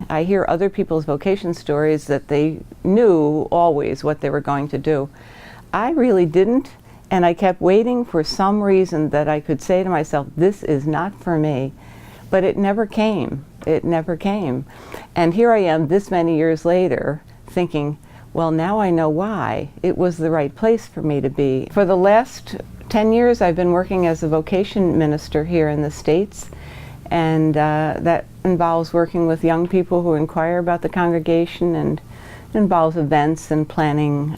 I hear other people's vocation stories that they knew always what they were going to do. I really didn't, and I kept waiting for some reason that I could say to myself, this is not for me. But it never came. It never came. And here I am this many years later thinking, well, now I know why. It was the right place for me to be. For the last 10 years, I've been working as a vocation minister here in the States. And that involves working with young people who inquire about the congregation, and involves events and planning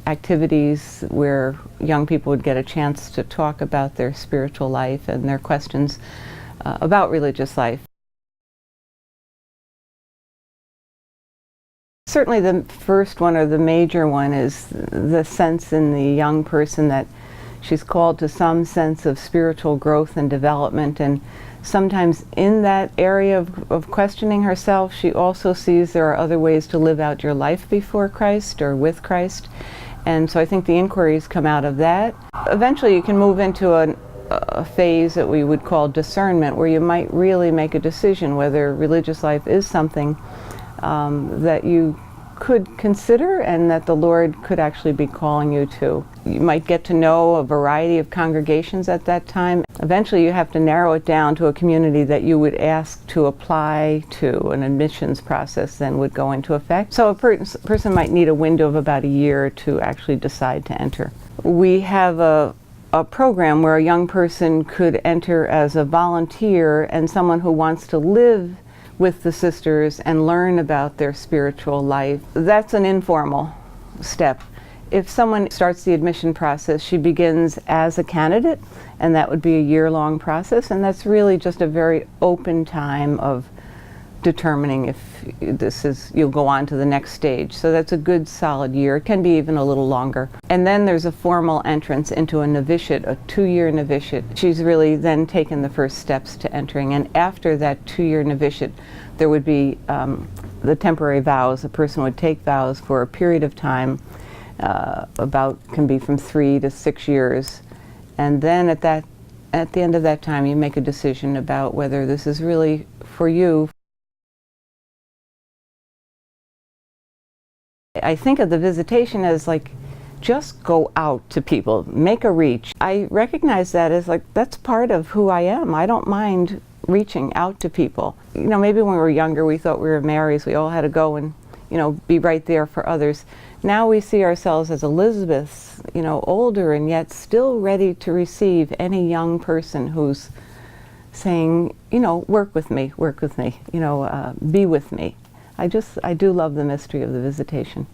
activities where young people would get a chance to talk about their spiritual life and their questions about religious life. Certainly the first one, or the major one, is the sense in the young person that she's called to some sense of spiritual growth and development, and sometimes in that area of questioning herself, she also sees there are other ways to live out your life before Christ or with Christ. And so I think the inquiries come out of that. Eventually you can move into a phase that we would call discernment, where you might really make a decision whether religious life is something that you could consider and that the Lord could actually be calling you to. You might get to know a variety of congregations at that time. Eventually you have to narrow it down to a community that you would ask to apply to. An admissions process then would go into effect. So a person might need a window of about a year to actually decide to enter. We have a program where a young person could enter as a volunteer and someone who wants to live with the sisters and learn about their spiritual life. That's an informal step. If someone starts the admission process, she begins as a candidate, and that would be a year-long process, and that's really just a very open time of determining if you'll go on to the next stage. So that's a good solid year. It can be even a little longer. And then there's a formal entrance into a novitiate, a 2-year novitiate. She's really then taken the first steps to entering, and after that 2-year novitiate there would be the temporary vows. A person would take vows for a period of time, can be from 3 to 6 years, and then at the end of that time you make a decision about whether this is really for you. I think of the visitation as like, just go out to people, make a reach. I recognize that as like, that's part of who I am. I don't mind reaching out to people. You know, maybe when we were younger we thought we were Marys, we all had to go and, you know, be right there for others. Now we see ourselves as Elizabeths, you know, older and yet still ready to receive any young person who's saying, you know, work with me, you know, be with me. I do love the mystery of the visitation.